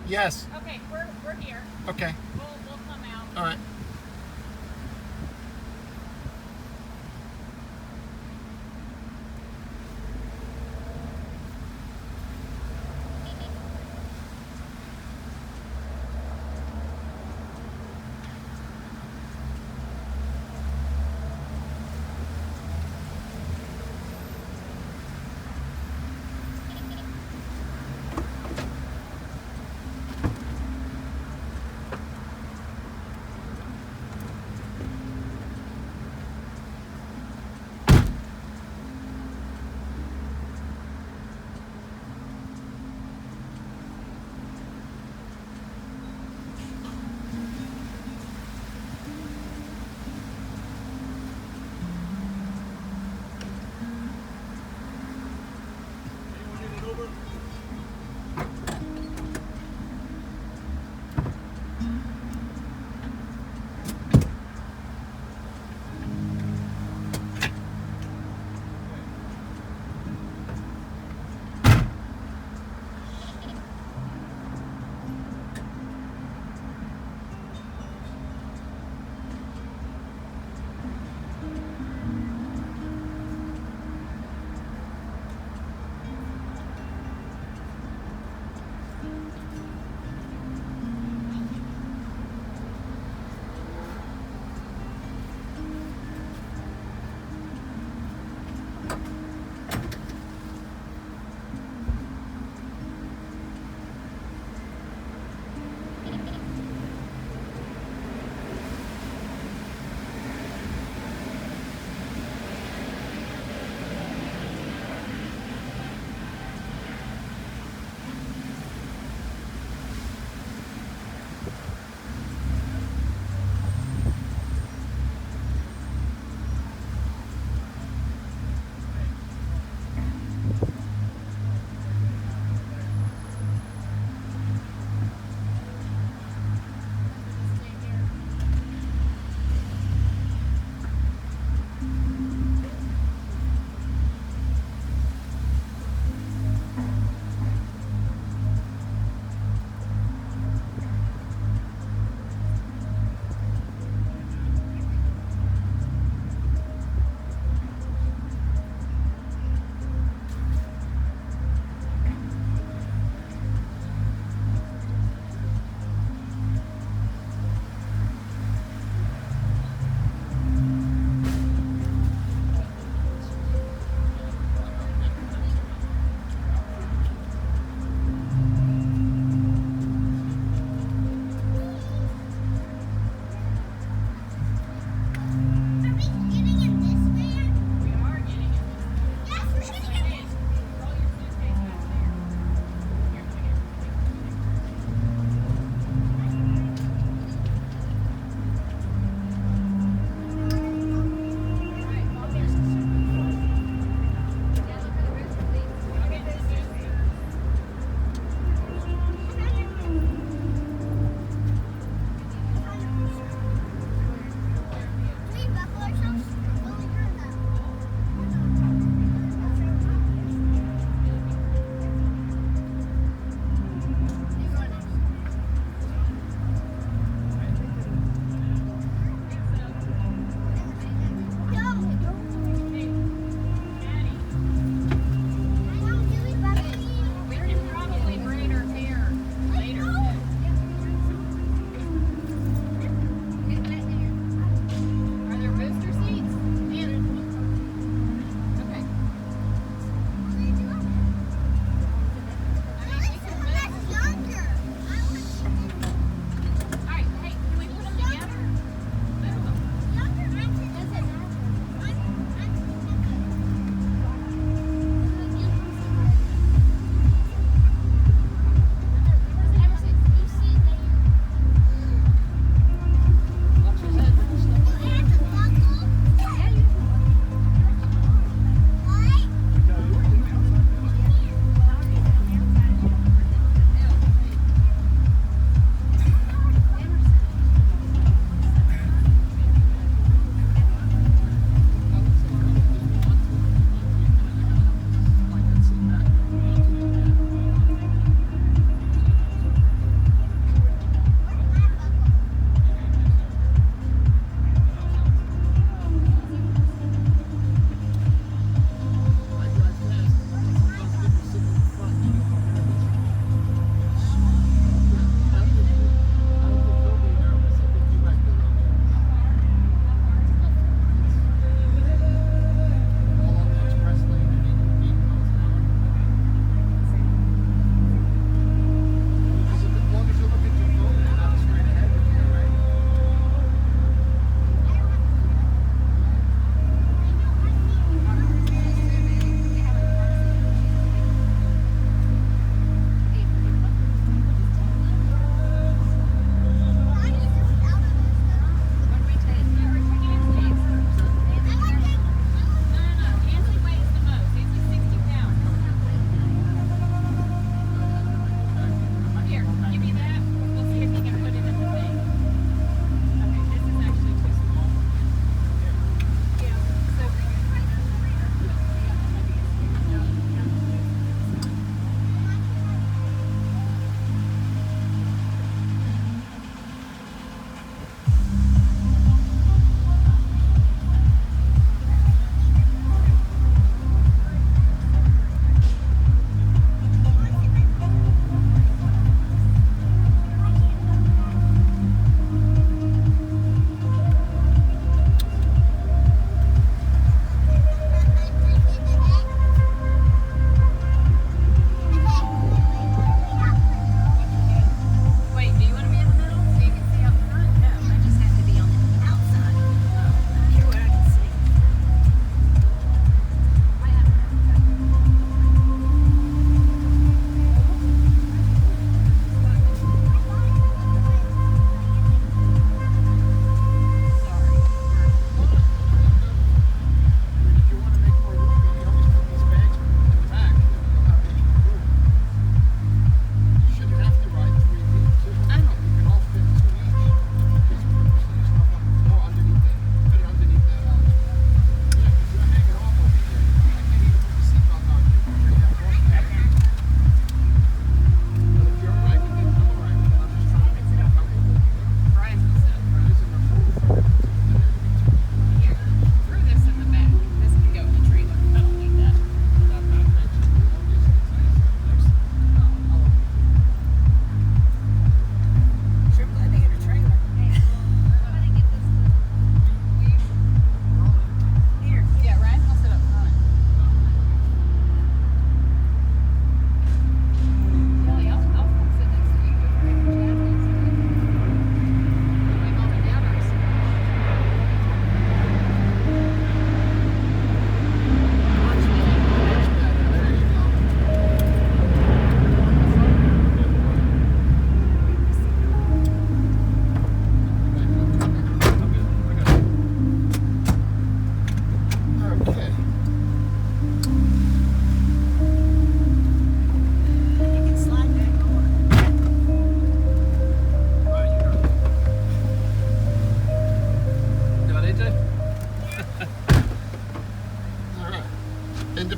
Yes. Okay, we're here. Okay. We'll come out. All right.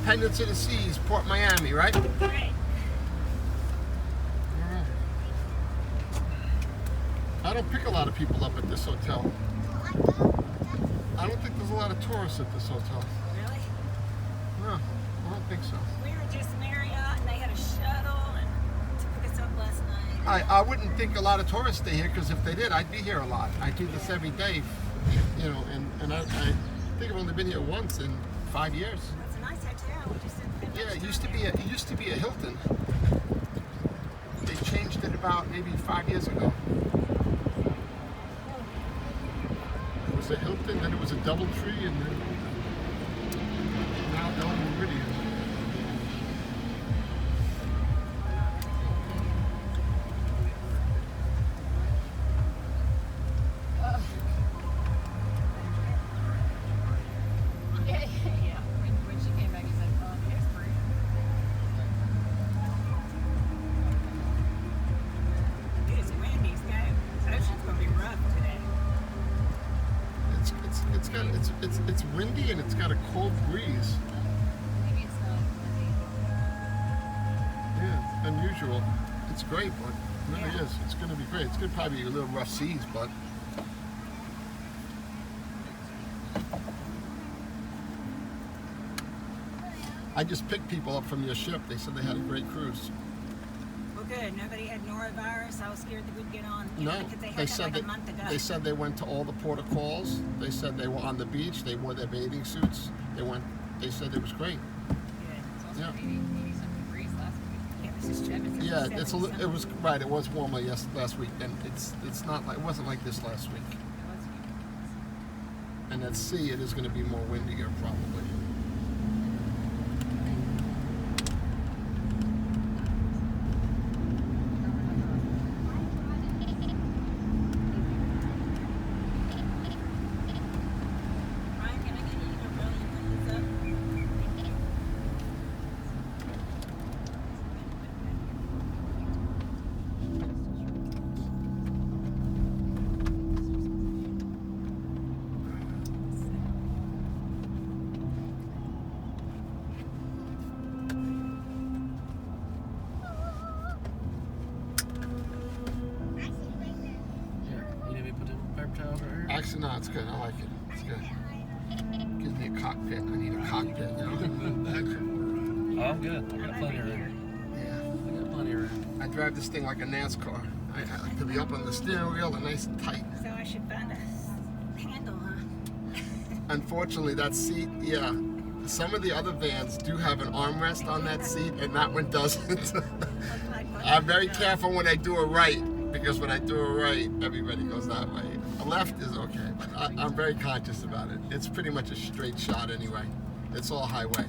Independence of the Seas, Port Miami, right? Right. Alright. I don't pick a lot of people up at this hotel. I don't think there's a lot of tourists at this hotel. Really? No, I don't think so. We were just Marriott, and they had a shuttle and to pick us up last night. I wouldn't think a lot of tourists stay here, because if they did, I'd be here a lot. I do this every day, you know, and I think I've only been here once in 5 years. It's a nice hotel. We just didn't spend Yeah, much it time used to be a Hilton. They changed it about maybe 5 years ago. It was a Hilton, then it was a DoubleTree, and then now Méridien. Yeah. When she came back, he said, "Oh, it's free." It's windy, the ocean's gonna be rough today. It's windy and it's got a cold breeze. Maybe it's not windy. Yeah, unusual. It's great, but it really Yeah. is. It's going to be great. It's going to probably be a little rough seas, but I just picked people up from your ship. They said they had a great cruise. Well, good. Nobody had norovirus. I was scared that we'd get on. No, because they had they that said like a month ago. they said they went to all the port of calls. They said they were on the beach. They wore their bathing suits. They said it was great. Good. Yeah. 80-something degrees last week. Yeah, this is Jefferson. Yeah, it was right. It was warmer last week, and it's not like it wasn't like this last week. And at sea, it is going to be more windier probably. Ryan, can I get you to roll your windows up? You need me to put in paper towels right here? Actually, no, it's good. I like it. It's good. Gives me a cockpit. I need a cockpit, you know. Oh, I'm good. I got plenty of room. Yeah. I got plenty of room. I drive this thing like a NASCAR. I like to be up on the steering wheel and nice and tight. So I should find a handle, huh? Unfortunately, that seat, yeah. Some of the other vans do have an armrest on that seat, and that one doesn't. I'm very careful when I do it right, because when I do it right, everybody goes that way. The left is okay, but I'm very conscious about it. It's pretty much a straight shot anyway. It's all highway.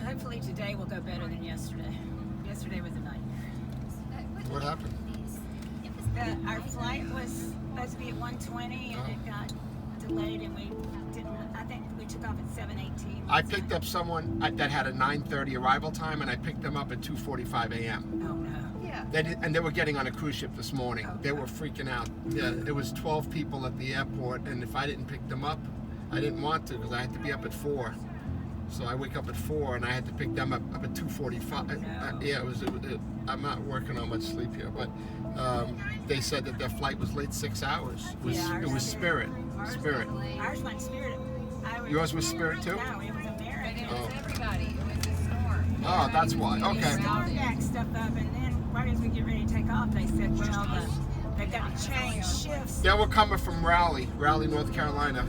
Hopefully today will go better than yesterday. Yesterday was a nightmare. What happened? Our flight was supposed to be at 1:20 and it got delayed and we didn't. I think we took off at 7:18. I picked up someone that had a 9:30 arrival time, and I picked them up at 2:45 a.m. Oh no. Yeah. And they were getting on a cruise ship this morning. They were freaking out. Yeah, it was 12 people at the airport, and if I didn't pick them up, I didn't want to because I had to be up at 4. So I wake up at 4, and I had to pick them up at 2:45. Yeah, I'm not working on much sleep here, but they said that their flight was late 6 hours. It was Spirit. Spirit. Ours went Spirit. Yours was Spirit too? No, it was American. Oh. Everybody. It was a storm. Oh, that's why. The Okay. storm backed stuff up, and then right as we get ready to take off, they said, well, they've got to change shifts. They were coming from Raleigh, North Carolina.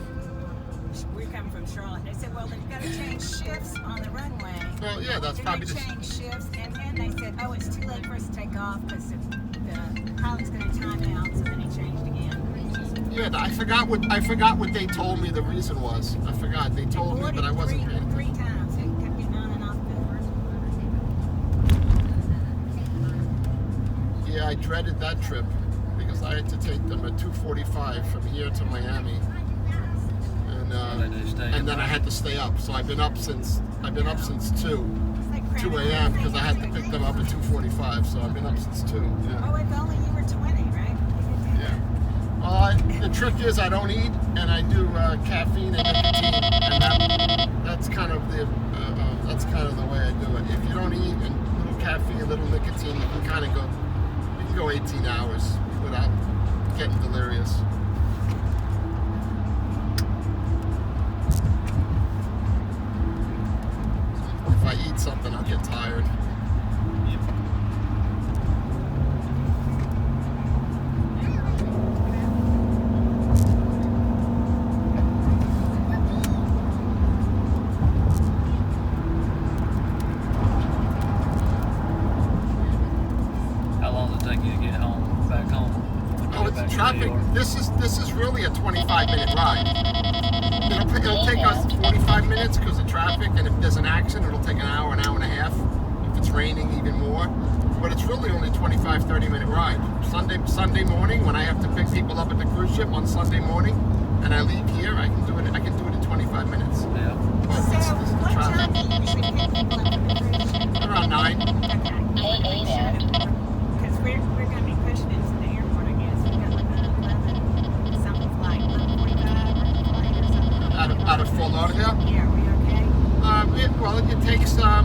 We're coming from Charlotte. They said, well, they've got to change shifts on the runway. Well, yeah, that's Then probably they just. changed shifts, and then they said, oh, it's too late for us to take off because the pilot's going to time out, so then he changed again. Yeah, I forgot what they told me the reason was. I forgot. They told me, but I wasn't paying Three attention. times. It kept getting on and off the Yeah, I dreaded that trip because I had to take them at 2:45 from here to Miami, and then I had to stay up. So I've been up since 2. It's like 2 a.m. because I had to pick them up at 2:45. So I've been up since 2. Yeah. Oh, if only you were 20, right? Yeah. Well, the trick is I don't eat, and I do caffeine and nicotine, and that's kind of the way I do it. If you don't eat and little caffeine, little nicotine, you can go 18 hours without getting delirious. If I eat something, I'll get tired. Traffic. This is really a 25-minute ride. It'll take us 45 minutes because of traffic, and if there's an accident, it'll take an hour and a half. If it's raining, even more. But it's really only a 25-30-minute ride. Sunday morning, when I have to pick people up at the cruise ship on Sunday morning, and I leave here, I can do it in 25 minutes. Yeah. But So, it's the what time traffic. do you usually pick people up at the cruise ship? Around 9. Okay. Because we're going to be pushing into the airport, I guess. We've got like 11, something like 11:45 or something. Out of Fort Lauderdale. Yeah, are we okay? It takes about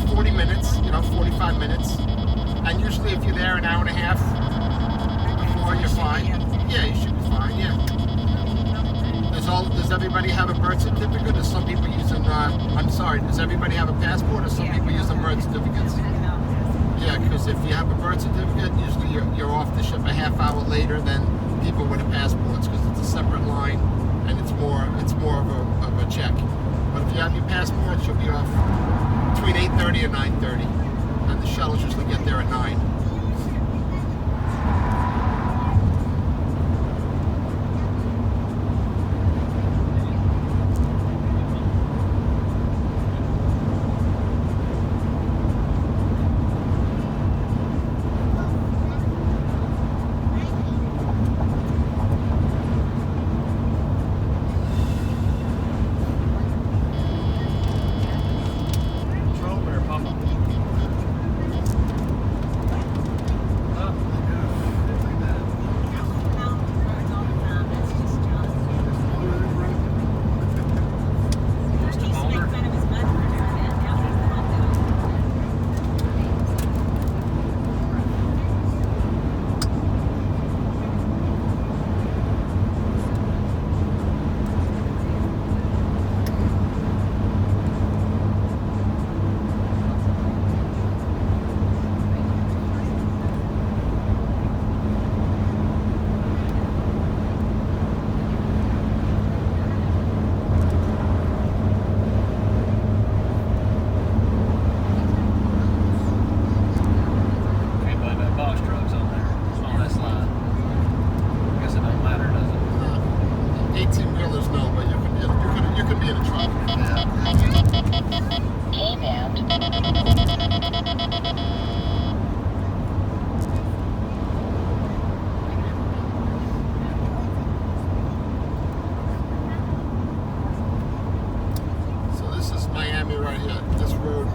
40 minutes, 45 minutes, and usually if you're there an hour and a half before, you're fine. Yeah, you should be fine. Yeah. Does everybody have a birth certificate? Or some people using? Does everybody have a passport? Or some people using birth certificates? Yeah, because if you have a birth certificate, usually you're off the ship a half hour later than people with passports because it's a separate line and it's more of a check. But if you have your passport, you'll be off between 8:30 and 9:30, and the shuttles usually get there at 9.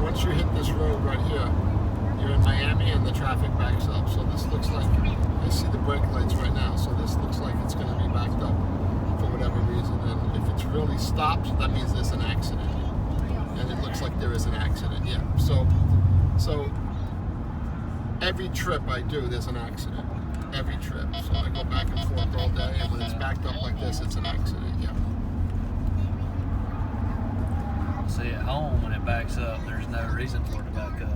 Once you hit this road right here, you're in Miami and the traffic backs up. So this looks like, I see the brake lights right now, so this looks like it's going to be backed up for whatever reason. And if it's really stopped, that means there's an accident. And it looks like there is an accident, yeah. So every trip I do, there's an accident. Every trip. So I go back and forth all day, and when it's backed up like this, it's an accident, yeah. See, at home, when it backs up, there's no reason for it to back up.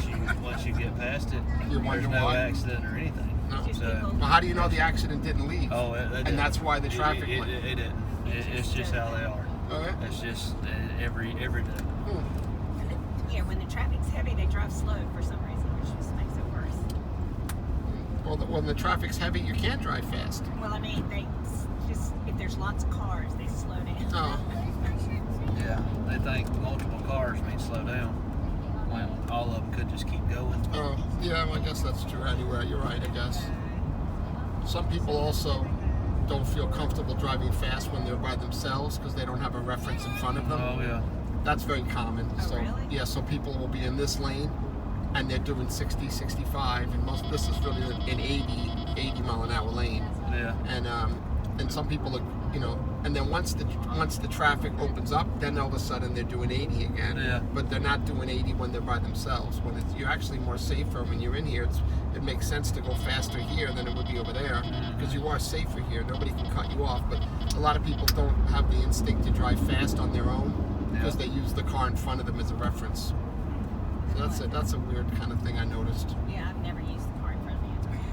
And once you get past it, there's no accident or anything. No. So, well, how do you know the accident didn't leave? Oh, and that's why the traffic it didn't. It's just how they are. Okay. It's just every day. Yeah, when the traffic's heavy, they drive slow for some reason, which just makes it worse. Well, when the traffic's heavy, you can't drive fast. Well, I mean, they just, if there's lots of cars, they slow down. Oh. Yeah, they think multiple cars means slow down. Well, all of them could just keep going. Oh, yeah, well, I guess that's true anywhere. You're right, I guess. Some people also don't feel comfortable driving fast when they're by themselves because they don't have a reference in front of them. Oh, yeah. That's very common. Oh, So really? yeah, so people will be in this lane and they're doing 60, 65, and this is really an 80 mile an hour lane. Yeah. And some people are, and then once the traffic opens up, then all of a sudden they're doing 80 again. Yeah. But they're not doing 80 when they're by themselves. When you're actually more safer when you're in here. It makes sense to go faster here than it would be over there, because you are safer here. Nobody can cut you off. But a lot of people don't have the instinct to drive fast on their own because they use the car in front of them as a reference. So that's a weird kind of thing I noticed. Yeah, I've never used the car in front of me.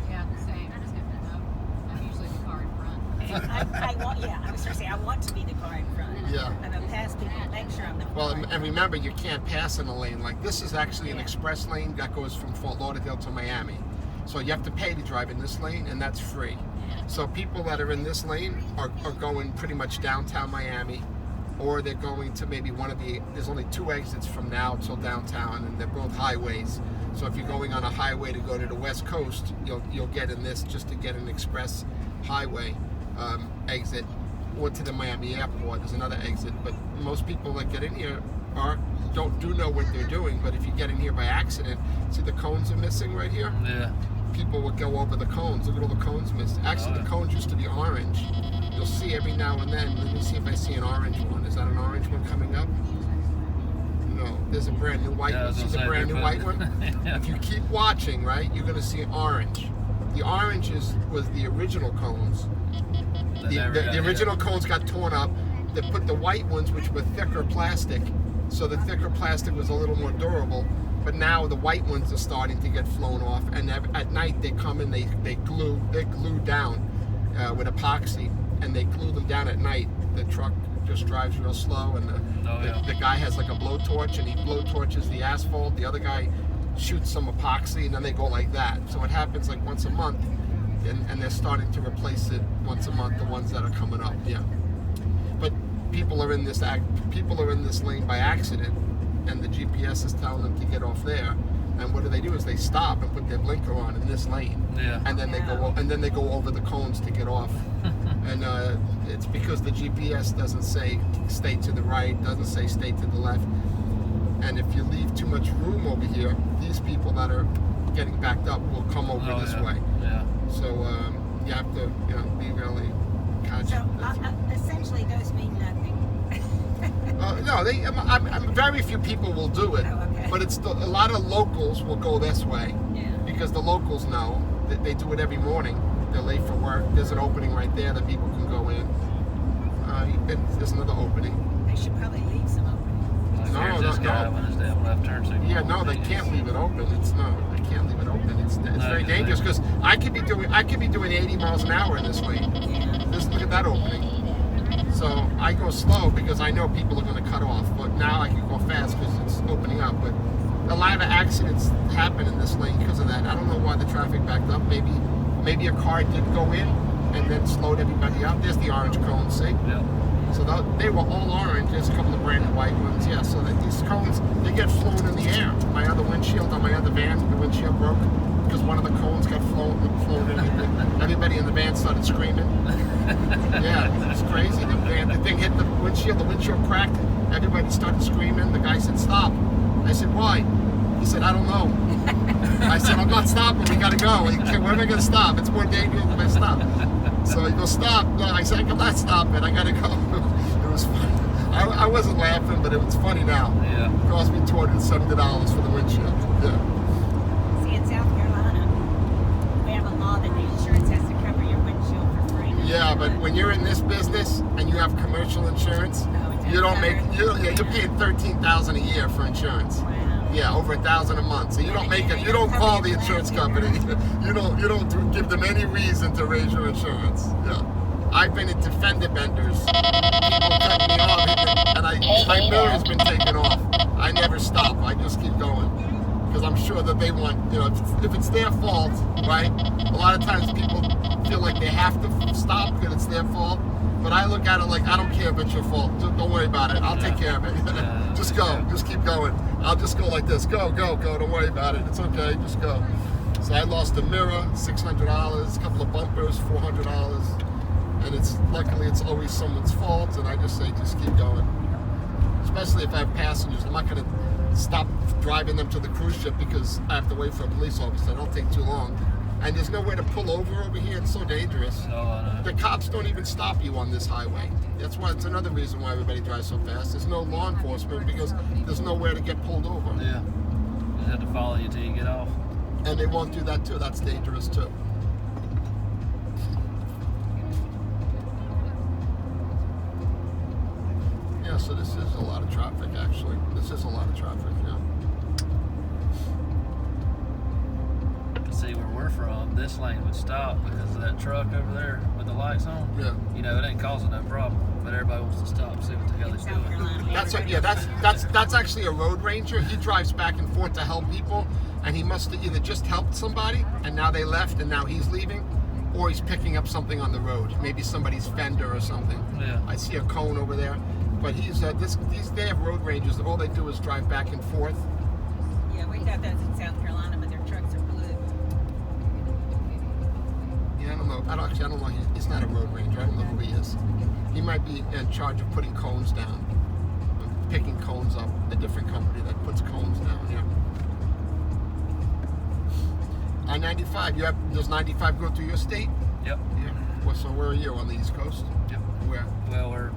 Yeah, same. I'm usually the car in front. I was going to say, I want to be the car in front. Yeah. I'm going to pass people and make sure I'm the Well, car. and remember, you can't pass in a lane like this. Is actually an express lane that goes from Fort Lauderdale to Miami. So you have to pay to drive in this lane, and that's free. So people that are in this lane are going pretty much downtown Miami, or they're going to maybe there's only 2 exits from now till downtown, and they're both highways. So if you're going on a highway to go to the West Coast, you'll get in this just to get an express highway exit, or to the Miami airport. There's another exit. But most people that get in here do know what they're doing. But if you get in here by accident, see the cones are missing right here? Yeah. People would go over the cones. Look at all the cones missed. Actually, the cones used to be orange. You'll see every now and then. Let me see if I see an orange one. Is that an orange one coming up? No, there's a brand new white one. See the brand new white one? Yeah. If you keep watching, right, you're going to see orange. The orange was the original cones. The original cones got torn up. They put the white ones, which were thicker plastic. So the thicker plastic was a little more durable. But now the white ones are starting to get flown off, and at night they come and they're glued down with epoxy, and they glue them down at night. The truck just drives real slow, and the guy has like a blowtorch, and he blowtorches the asphalt. The other guy shoots some epoxy, and then they go like that. So it happens like once a month, and they're starting to replace it once a month. The ones that are coming up, yeah. But people are in this lane by accident, and the GPS is telling them to get off there. And what do? Is they stop and put their blinker on in this lane, and then they go over the cones to get off. And it's because the GPS doesn't say stay to the right, doesn't say stay to the left. And if you leave too much room over here, these people that are getting backed up will come over this way. Yeah. So you have to, be really conscious. So essentially, those mean nothing. No, very few people will do it, Oh, okay. but a lot of locals will go this way because the locals know that they do it every morning. They're late for work. There's an opening right there that people can go in. There's another opening. They should probably leave some open. No, This guy when his damn left turn signal. Yeah, no, they can't leave it open. They can't leave it open. It's very dangerous because I could be doing 80 miles an hour in this lane. Just look at that opening. So I go slow because I know people are going to cut off. But now I can go fast because it's opening up. But a lot of accidents happen in this lane because of that. I don't know why the traffic backed up. Maybe a car did go in and then slowed everybody up. There's the orange cones, see? Yeah. So they were all orange. There's a couple of brand new white ones. Yeah, so these cones, they get flown in the air. My other windshield on my other van, the windshield broke because one of the cones got flown in. Everybody in the van started screaming. Yeah, it's crazy. The thing hit the windshield cracked. Everybody started screaming. The guy said, stop. I said, why? He said, I don't know. I said, I'm not stopping. We got to go. He said, where am I going to stop? It's more dangerous if I stop. So he goes, stop. No, I said, I'm not stopping. I got to go. It was funny. I wasn't laughing, but it was funny now. Yeah. It cost me $270 for the windshield. Yeah. See, in South Carolina, we have a law that the insurance has to cover your windshield for free. Yeah, but when you're in this business and you have commercial insurance, you don't make. You're paying $13,000 a year for insurance. Wow. Yeah, over $1,000 a month. So you don't make it. You don't call the insurance company. You don't give them any reason to raise your insurance. Yeah. I've been into fender benders. People cut me off, and my mirror's been taken off. I never stop. I just keep going because I'm sure that they want. If it's their fault, right? A lot of times people feel like they have to stop because it's their fault. But I look at it like, I don't care if it's your fault. Just don't worry about it. I'll take care of it. Just go. Just keep going. I'll just go like this. Go. Don't worry about it. It's okay. Just go. So I lost a mirror, $600. A couple of bumpers, $400. And luckily it's always someone's fault. And I just say, just keep going. especially if I have passengers. I'm not going to stop driving them to the cruise ship because I have to wait for a police officer. It don't take too long. And there's nowhere to pull over here. It's so dangerous. Oh, I know. The cops don't even stop you on this highway. That's why it's another reason why everybody drives so fast. There's no law enforcement because there's nowhere to get pulled over. Yeah. Just have to follow you till you get off. And they won't do that too. That's dangerous too. Yeah, so this is a lot of traffic actually. This is a lot of traffic, yeah. See where we're from, this lane would stop because of that truck over there with the lights on. Yeah. You know, it ain't causing no problem, but everybody wants to stop and see what the hell he's South doing. Carolina. That's that's actually a road ranger. He drives back and forth to help people, and he must have either just helped somebody and now they left and now he's leaving, or he's picking up something on the road, maybe somebody's fender or something. Yeah. I see a cone over there, but he's they have road rangers. All they do is drive back and forth. Yeah, we thought that was in South Carolina, but their trucks are blue. Yeah, I don't know. I don't know. He's not a road ranger. I don't know who he is. He might be in charge of putting cones down, picking cones up. A different company that puts cones down. Yeah. I-95. Does 95 go through your state? Yep. Yeah. Well, so where are you on the East Coast? Yep. Where? Well, we're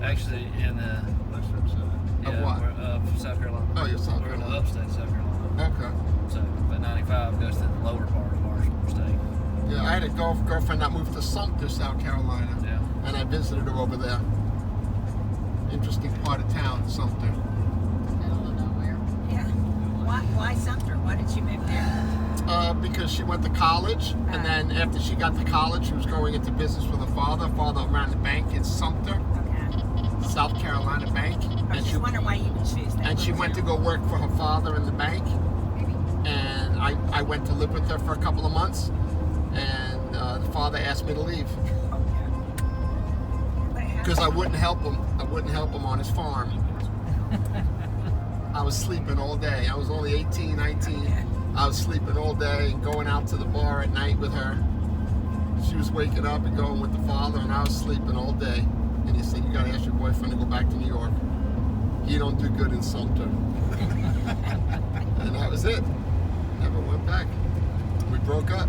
actually in the Western side. Of what? We're South Carolina. Oh, you're South We're in the Carolina. upstate South Carolina. Okay. So, but 95 goes to the lower part of our state. Yeah, I had a girlfriend that moved to Sumter, South Carolina. Yeah. And I visited her over there. Interesting part of town, Sumter. Middle of nowhere. Yeah. Why Sumter? Why did she move there? Because she went to college, and then after she got to college, she was going into business with her father. Father ran the bank in Sumter, Okay. South Carolina Bank. I was just wondering why you would choose that. And she went to go work for her father in the bank. And I went to live with her for a couple of months, and the father asked me to leave because I wouldn't help him. I wouldn't help him on his farm. I was sleeping all day. I was only 18, 19. I was sleeping all day and going out to the bar at night with her. She was waking up and going with the father, and I was sleeping all day. And he said, "You gotta ask your boyfriend to go back to New York. He don't do good in Sumter." And that was it. Never went back. We broke up.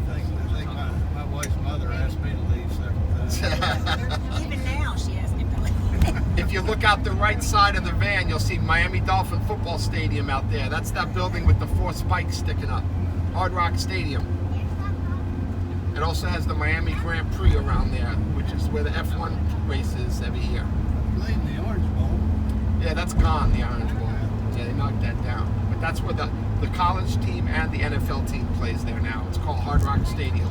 I think my wife's mother asked me to leave several times. Even now, she asked him to leave. If you look out the right side of the van, you'll see Miami Dolphin Football Stadium out there. That's that building with the 4 spikes sticking up. Hard Rock Stadium. It also has the Miami Grand Prix around there, which is where the F1 race is every year. Playing the Orange Bowl. Yeah, that's gone, the Orange Bowl. Yeah, they knocked that down. But that's where the college team and the NFL team plays there now. It's called Hard Rock Stadium.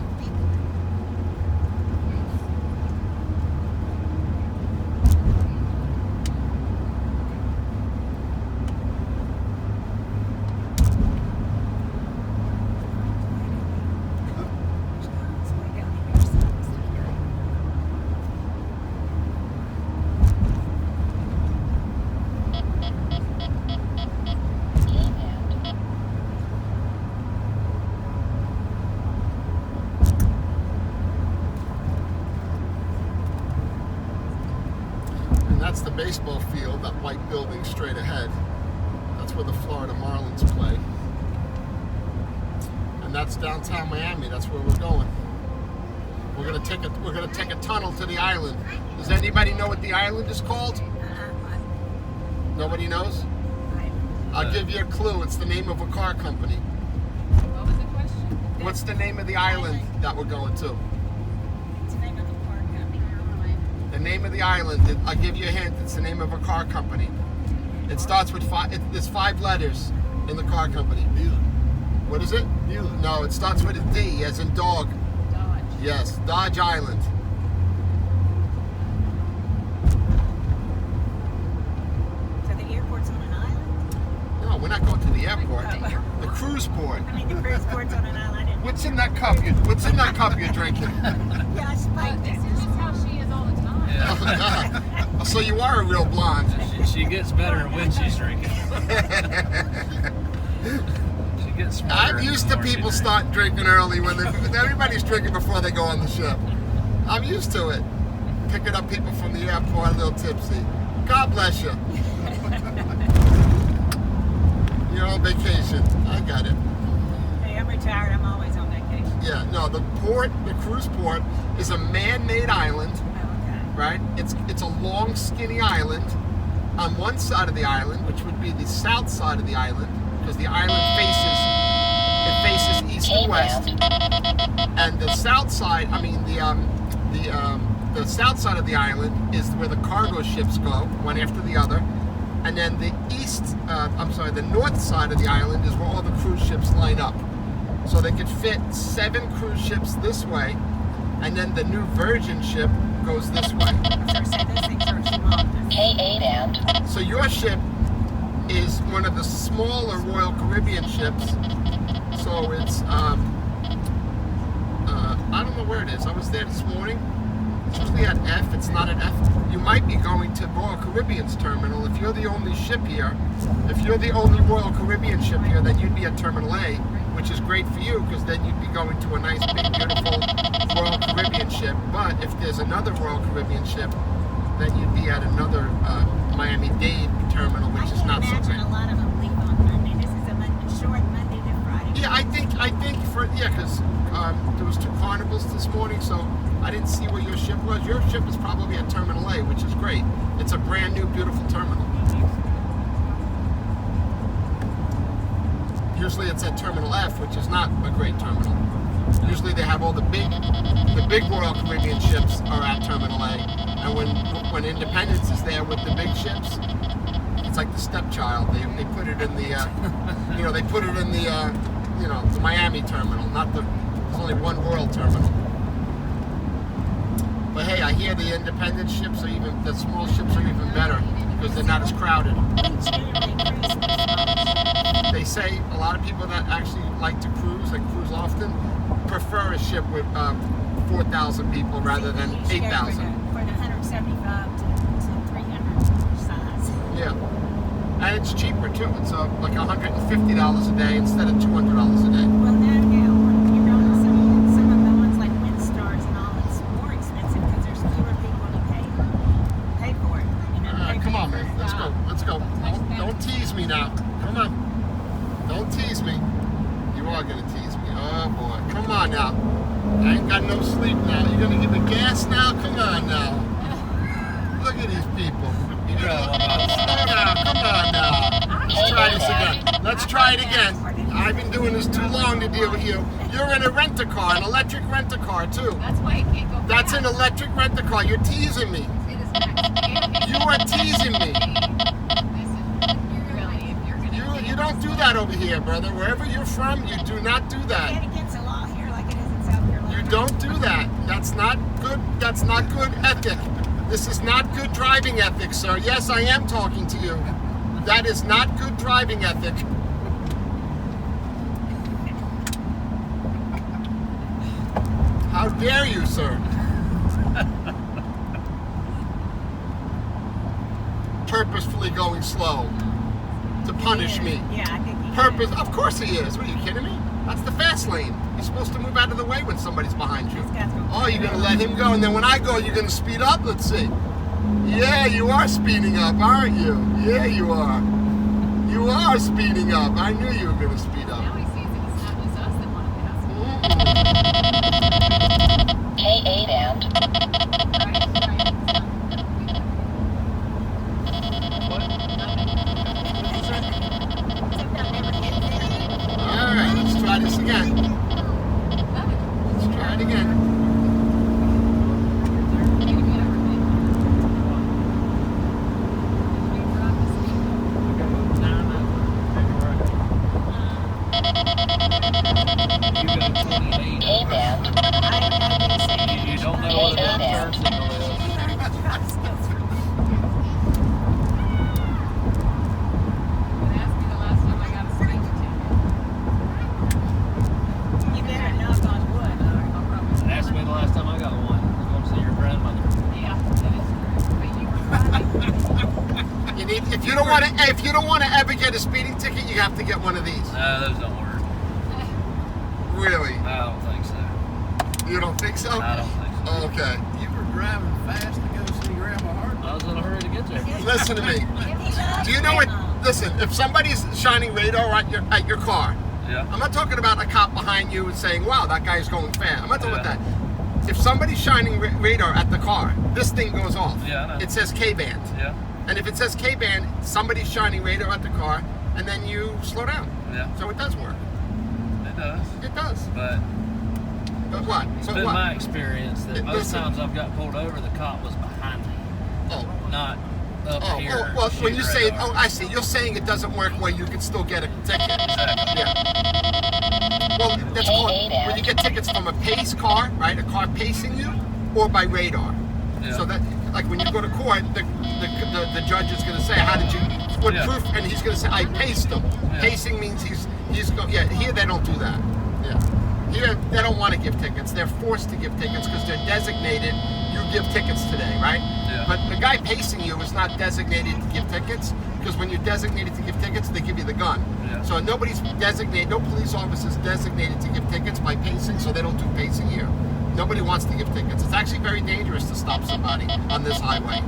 That's the baseball field, that white building straight ahead. That's where the Florida Marlins play. And that's downtown Miami. That's where we're going. We're gonna take a tunnel to the island. Does anybody know what the island is called? Nobody knows? I'll give you a clue. It's the name of a car company. What was the question? What's the name of the island that we're going to? It's the name of the car company. The name of the island, I'll give you a hint, it's the name of a car company. It starts with there's 5 letters in the car company. What is it? No, it starts with a D, as in dog. Dodge. Yes, Dodge Island. So the airport's on an island? No, we're not going to the airport. The cruise port. I mean, the cruise port's on an island. What's in that cup? What's in that cup you're drinking? Yeah, I spiked This it. is just how she is all the time. Yeah. Oh, God. So you are a real blonde. She gets better when she's drinking. She gets smarter. I'm used to the more she people drinks. start drinking early when everybody's drinking before they go on the ship. I'm used to it. Picking up people from the airport a little tipsy. God bless you. You're on vacation. I got it. Hey, I'm retired. I'm always on vacation. Yeah, no, the cruise port is a man-made island, Oh, okay. right? It's a long, skinny island. On one side of the island, which would be the south side of the island, because the island faces east and west, and the south side, the south side of the island is where the cargo ships go, one after the other, and then the the north side of the island is where all the cruise ships line up. So they could fit 7 cruise ships this way, and then the new Virgin ship goes this way. So say those things are small. So your ship is one of the smaller Royal Caribbean ships. So it's I don't know where it is. I was there this morning. It's usually at F. It's not at F. You might be going to Royal Caribbean's terminal. If you're the only ship here, if you're the only Royal Caribbean ship here, then you'd be at Terminal A, which is great for you because then you'd be going to a nice, big, beautiful Royal Caribbean ship. But if there's another Royal Caribbean ship, then you'd be at another Miami-Dade terminal, which is not so I great. can imagine a lot of them leave on Monday. This is a short Monday to Friday. Yeah, I think because there was 2 carnivals this morning, so I didn't see where your ship was. Your ship is probably at Terminal A, which is great. It's a brand new, beautiful terminal. Usually it's at Terminal F, which is not a great terminal. Usually they have all the big Royal Caribbean ships are at Terminal A, and when Independence is there with the big ships, it's like the stepchild. They put it in the they put it in the the Miami terminal, not the. There's only one World terminal. But hey, I hear the Independence ships the small ships are even better because they're not as crowded. They say a lot of people that actually like to cruise and cruise often prefer a ship with 4,000 people rather than 8,000. For the 175 to 300 size. Yeah, and it's cheaper too. It's like $150 a day instead of $200 a day. Well, now some of the ones like Windstars and all, it's more expensive because there's fewer people to pay for it. Come on, man. Let's go. Don't tease me now. Come on. Don't tease me. You are gonna tease me. Oh boy. Come on now. I ain't got no sleep now. You're gonna give me gas now? Come on now. Look at these people. Slow down. Come on now. Let's try this again. Let's try it again. I've been doing this too long to deal with you. You're in a rent-a-car, an electric rent-a-car too. That's why it can't go That's an electric rent-a-car. You're teasing me. It is max. You are teasing me. You don't do that over here, brother. Wherever you're from, you do not do that. It's against the law here like it is in South Carolina. You don't do that. That's not good. That's not good ethic. This is not good driving ethic, sir. Yes, I am talking to you. That is not good driving ethic. How dare you, sir? Purposefully going slow to punish me. Yeah, I think he Purpose? Of course he is. What are you kidding me? That's the fast lane. You're supposed to move out of the way when somebody's behind you. Oh, you're gonna let him go, and then when I go, you're gonna speed up. Let's see. Yeah, you are speeding up, aren't you? Yeah, you are. You are speeding up. I knew you were gonna speed up. Now he sees it. It's not just us that want to pass. K8 and All right, let's try this again. Let's try it again. You don't know what a turn signal is. You better knock on wood. Ask me the last time I got one. Going to see your grandmother. If you don't want to ever get a speeding ticket, you have to get one of these. No, those don't work. Really? I don't think so. You don't think so? I don't think so. Okay. You were driving fast to go see Grandma Hart. I was in a hurry to get there. Listen to me. Do you know what? Listen, if somebody's shining radar at your car, Yeah. I'm not talking about a cop behind you and saying, "Wow, that guy's going fast." I'm not talking about that. If somebody's shining radar at the car, this thing goes off. Yeah, I know. It says K-band. Yeah. And if it says K-band, somebody's shining radar at the car, and then you slow down. Yeah. So it does work. It does. It does. But But what? it's But been what? my experience that most Listen. times I've got pulled over, the cop was behind me, Oh. not up Oh, here. well, when you say, radar. I see. You're saying it doesn't work where you can still get a ticket. Exactly. Yeah. Well, that's called, when you get tickets from a pace car, right? A car pacing you, or by radar. Yeah. So that, like when you go to court, the judge is going to say, how did you, what Yeah. proof? And he's going to say, I paced him. Yeah. Pacing means yeah, here they don't do that. Yeah. Here, they don't want to give tickets. They're forced to give tickets because they're designated, you give tickets today, right? Yeah. But the guy pacing you is not designated to give tickets, because when you're designated to give tickets, they give you the gun. Yeah. So nobody's designated, no police officer's designated to give tickets by pacing, so they don't do pacing here. Nobody wants to give tickets. It's actually very dangerous to stop somebody on this highway.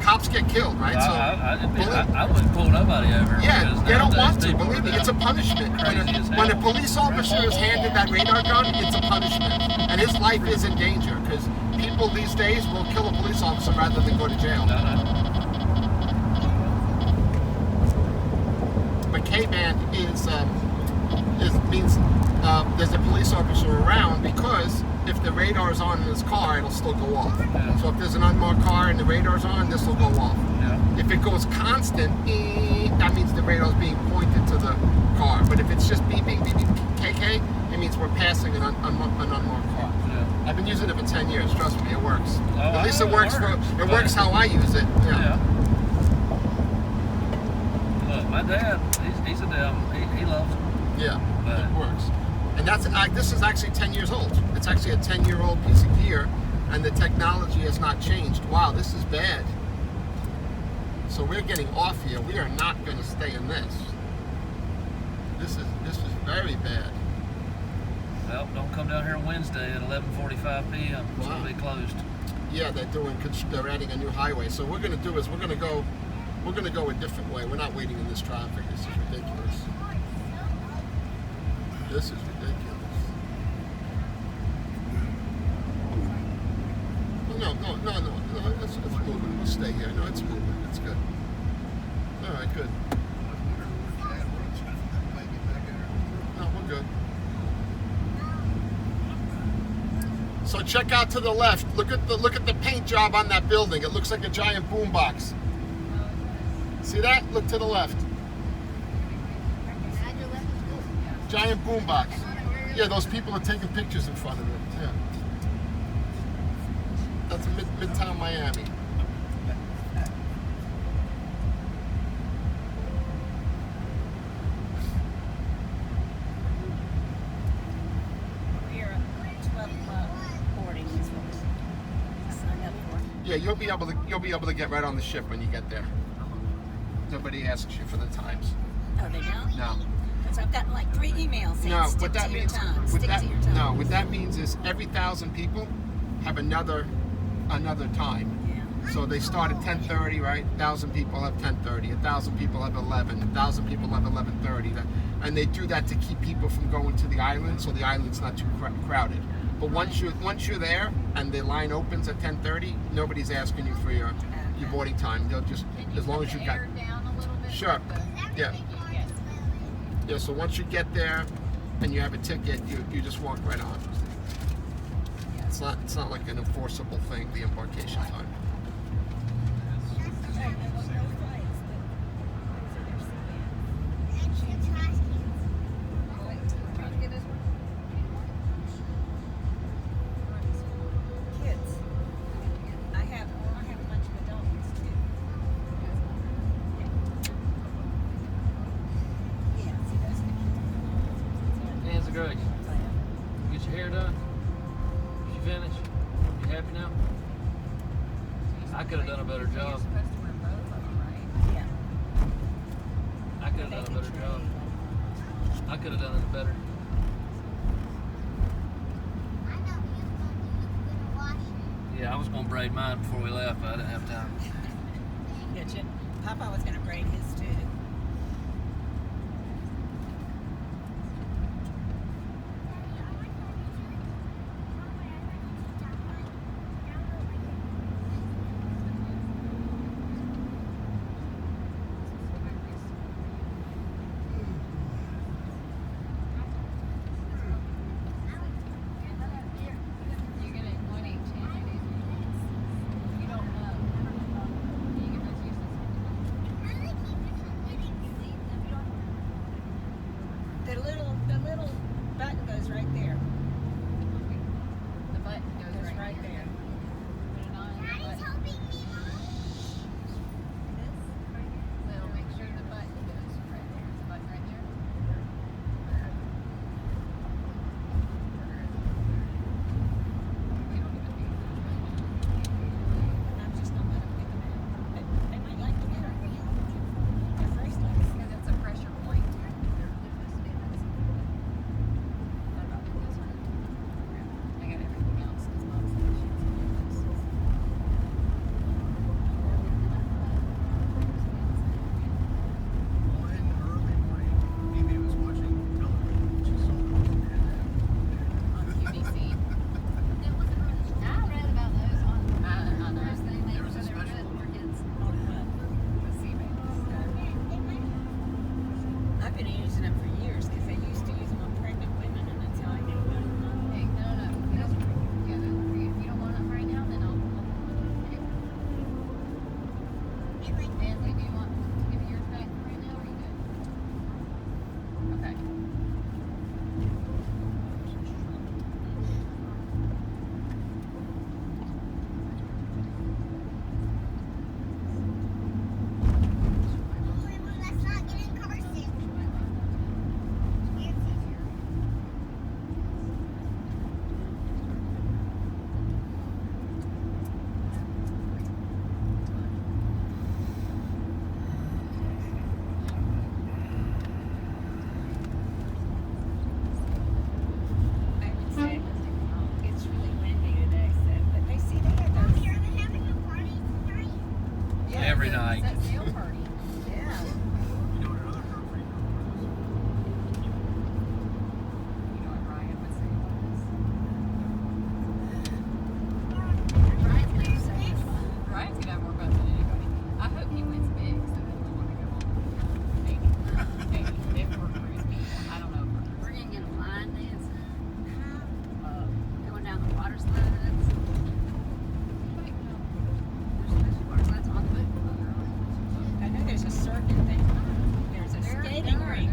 Cops get killed, right? I wouldn't pull nobody over. Yeah, because they don't nowadays want to. people Believe me, are it's a punishment. crazy as hell. When a police officer is handed that radar gun, it's a punishment, and his life is in danger because people these days will kill a police officer rather than go to jail. No. But K-band means there's a police officer around, because if the radar is on in his car, it'll still go off. Yeah. So if there's an unmarked car and the radar's on, this will go off. Yeah. If it goes constant, that means the radar's being pointed to the car. But if it's just beeping, KK, it means we're passing an unmarked car. Yeah. I've been using it for 10 years. Trust me, it works. Oh, At least I it know works it works, works how I use it. Yeah. Look, my dad, he's a damn, he loves them. Yeah, But- it works. And this is actually 10 years old. It's actually a 10-year-old piece of gear, and the technology has not changed. Wow, this is bad. So we're getting off here. We are not going to stay in this. This is very bad. Well, don't come down here Wednesday at 11:45 p.m. Wow. It'll be closed. Yeah, they're adding a new highway. So what we're going to do is we're going to go a different way. We're not waiting in this traffic. This is ridiculous. This is ridiculous. No. It's moving. We'll stay here. No, it's moving. It's good. All right, good. No, we're good. So check out to the left. Look at the paint job on that building. It looks like a giant boombox. See that? Look to the left. Giant boombox. Yeah, those people are taking pictures in front of it. Yeah. That's Midtown Miami. We're at 12 o'clock boarding is what we signed up for. Yeah, you'll be able to get right on the ship when you get there. Nobody asks you for the times. Oh, they don't? No. Because I've gotten like 3 emails saying No, stick what that to your means, time, stick to your time. no, what that means is every 1,000 people have another time. Yeah. So they start at 10:30, right? 1,000 people have 10:30. 1,000 people have 11. 1,000 people have 11:30. And they do that to keep people from going to the island, so the island's not too crowded. But once you're there and the line opens at 10:30, nobody's asking you for your boarding time. They'll just, as long as you got. Down a little bit. Sure. Yeah. Yeah. So once you get there and you have a ticket, you just walk right on. It's not like an enforceable thing, the embarkation time. Kids. I have a bunch of adults too. Yeah, see those pictures. Hands of Grace. Get your hair done. You finished? You happy now? I could have done a better You're job. supposed to wear both of them, right? Yeah. I could have done a better job. I could have done it better. Yeah, I was gonna braid mine before we left, but I didn't have time. Yeah, Papa was gonna braid his too. You're gonna 1-8 You don't know. You get those useless. The little button goes right there. The button Goes goes right there. Put it on. This. Well, make sure the button goes right there. Is the button right there? We don't even need I'm just gonna let them pick them out. They might like to get their first legs. because it's a pressure point. I got everything else. It's Mom's Well, in the early morning, Mimi was watching television. She saw on QVC. I read about those on those things. There was a special for kids. The sea I've been using them for years because they used to use them on pregnant women, and that's how I knew about them. Hey, no. Yeah, if you don't want them right now, then I'll Nancy, do you want to give me yours back right now, or are you good? Okay. I would say it's really windy today, so but they see they have those. Yeah, Every night. It's that sail party. Yeah. You know what her other girlfriend was? You know what Ryan would say about this? Ryan's gonna have more fun than anybody. I hope he wins big so that he'll want to go on. Maybe. Maybe. If we're frisbee. I don't know. We're gonna get a line dance, going down the water slides. There's water slides on the boat. I know there's a circuit thing. There's a skating rink.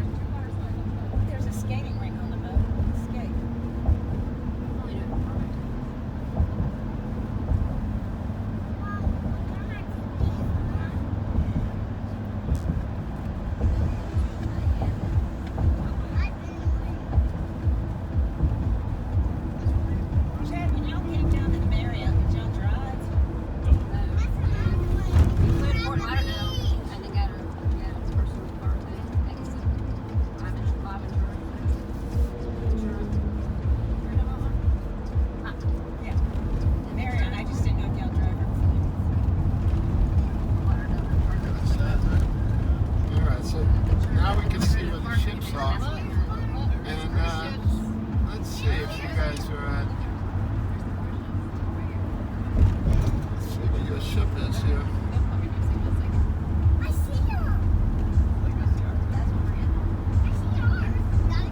There's a skating rink on the boat. Skate. Only do it for fun. Chad, when y'all came down to the Marriott, did y'all drive? We flew to Fort Lauderdale and then got his personal car too. Thanks to five insurance. Yeah. Marriott, I just didn't know if y'all drove or That's sad, right? All right, so now we can see where the ships are. And let's see if you guys are at. Let's see where your ship is here.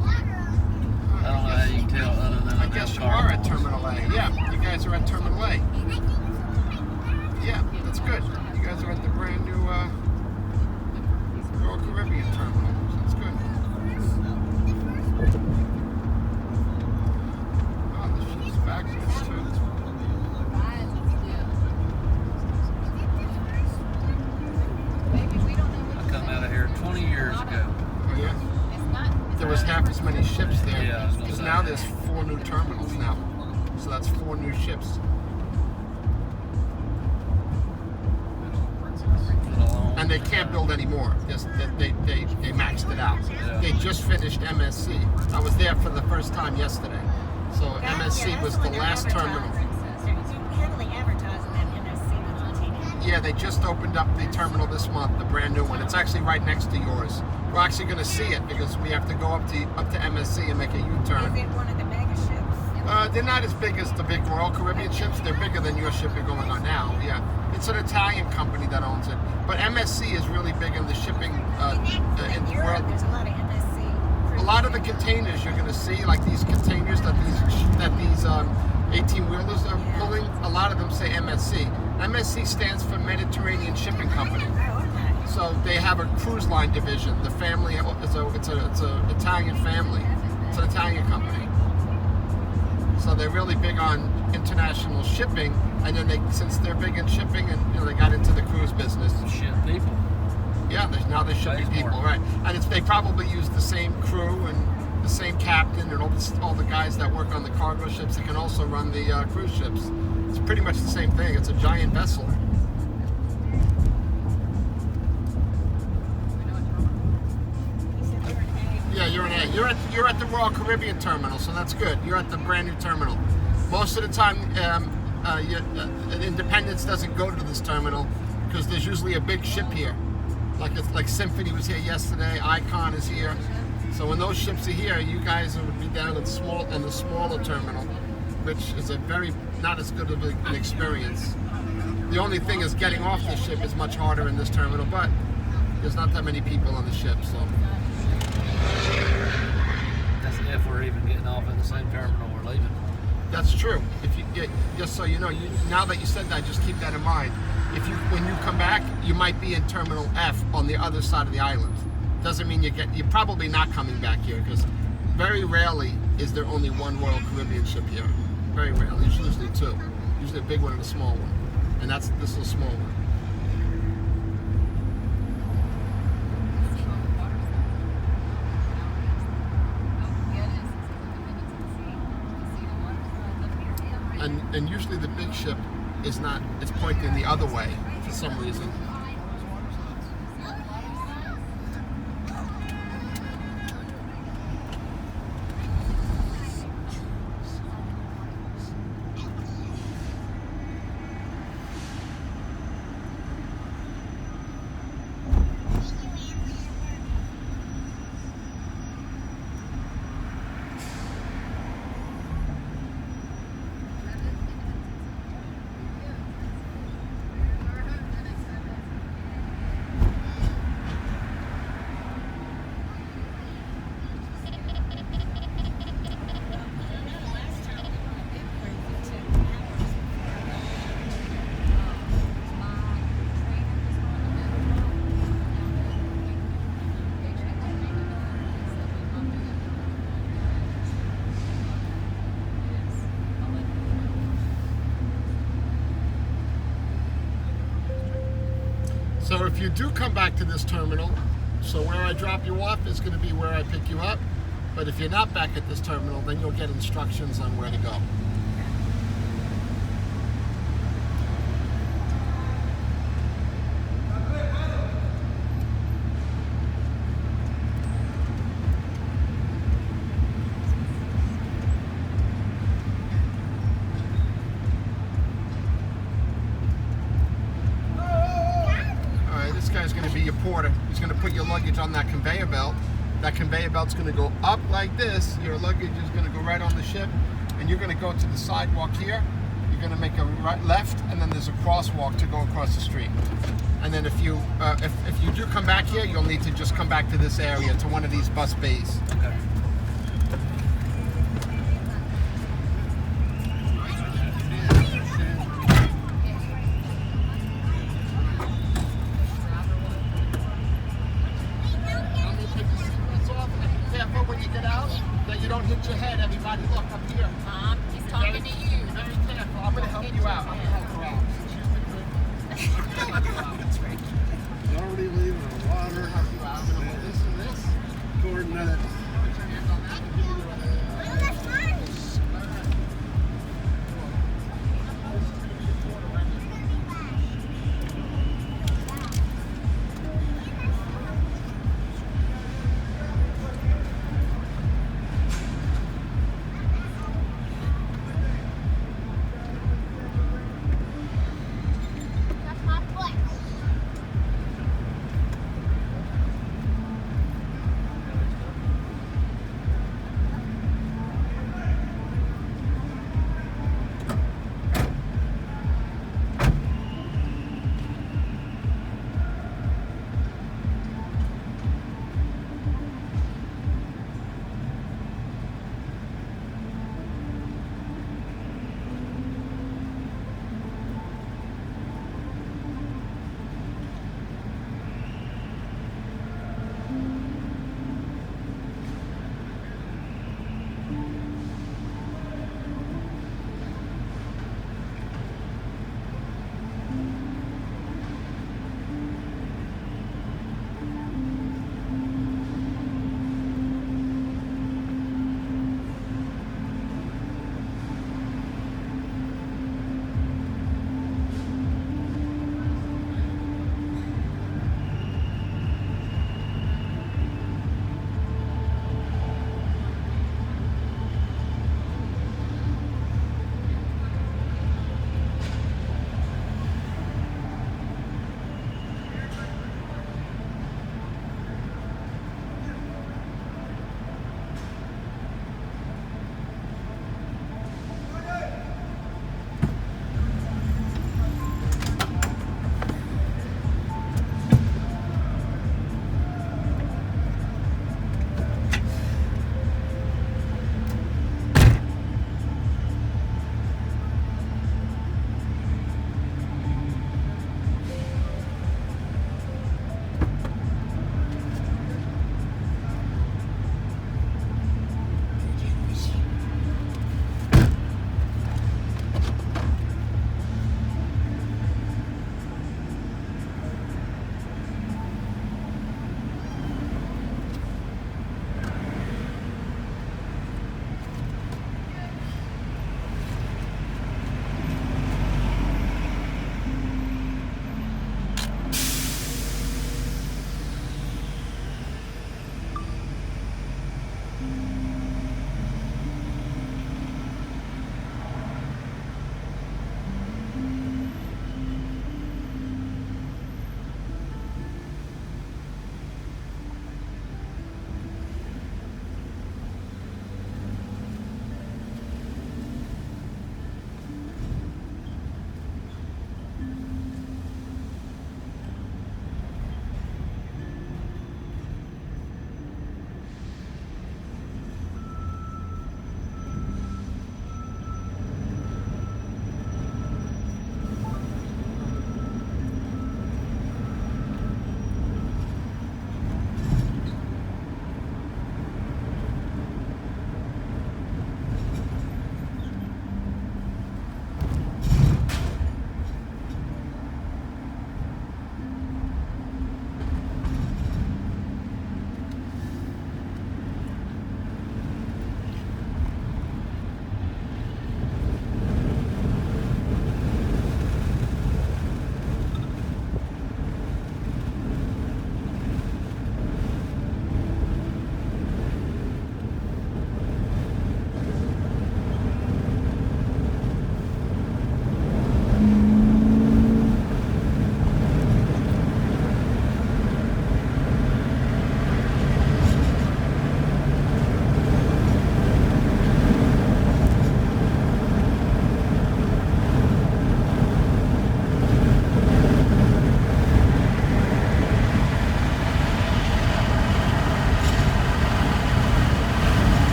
I don't know how you can tell other than I guess you are at Terminal A. Yeah, you guys are at Terminal A. Yeah, that's good. You guys are at the brand new Royal Caribbean terminal. So that's good. Oh, the ship's backwards too. I come out of here 20 years ago. Oh, yeah. There was half as many ships there. Yeah, I was gonna Because say. now there's 4 new terminals now. So that's 4 new ships. And they can't build any more. They maxed it out. Yeah. They just finished MSC. I was there for the first time yesterday. So Yeah, MSC that's was the the one they're last terminal. advertising. They're heavily Yeah, they just opened up the terminal this month, the brand new one. It's actually right next to yours. We're actually going to see it because we have to go up to MSC and make a U-turn. Is it one of the mega ships? They're not as big as the big Royal Caribbean ships. They're bigger than your ship you're going on now. Yeah, it's an Italian company that owns it. But MSC is really big in the shipping in the Europe, world. there's a lot of MSC. A lot of the containers you're going to see, like these containers that these 18-wheelers are pulling, a lot of them say MSC. MSC stands for Mediterranean Shipping Company. Oh, okay. So they have a cruise line division. The family, it's a Italian family. It's an Italian company. So they're really big on international shipping, and then since they're big in shipping, and they got into the cruise business. Ship people. Yeah, now they're shipping Pays people, more. right? And they probably use the same crew and the same captain and all the guys that work on the cargo ships that can also run the cruise ships. It's pretty much the same thing. It's a giant vessel. He said you're an A. Yeah, you're an A. You're at the Royal Caribbean terminal, so that's good. You're at the brand new terminal. Most of the time, Independence doesn't go to this terminal because there's usually a big ship here. Like Symphony was here yesterday. Icon is here. So when those ships are here, you guys would be down in the smaller terminal, which is not as good of an experience. The only thing is getting off the ship is much harder in this terminal, but there's not that many people on the ship, so. That's if we're even getting off in the same terminal we're leaving. That's true. If you just so you know, now that you said that, just keep that in mind. When you come back, you might be in Terminal F on the other side of the island. Doesn't mean you're probably not coming back here because very rarely is there only one Royal Caribbean ship here. Very rarely. There's usually two. Usually a big one and a small one, and this is a small one. And usually the big ship it's pointing the other way for some reason. So if you do come back to this terminal, so where I drop you off is going to be where I pick you up. But if you're not back at this terminal, then you'll get instructions on where to go. Porter. He's going to put your luggage on that conveyor belt. That conveyor belt's going to go up like this. Your luggage is going to go right on the ship, and you're going to go to the sidewalk here. You're going to make a right left, and then there's a crosswalk to go across the street. And then if you do come back here, you'll need to just come back to this area, to one of these bus bays. Okay. That's my butt.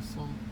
Awesome.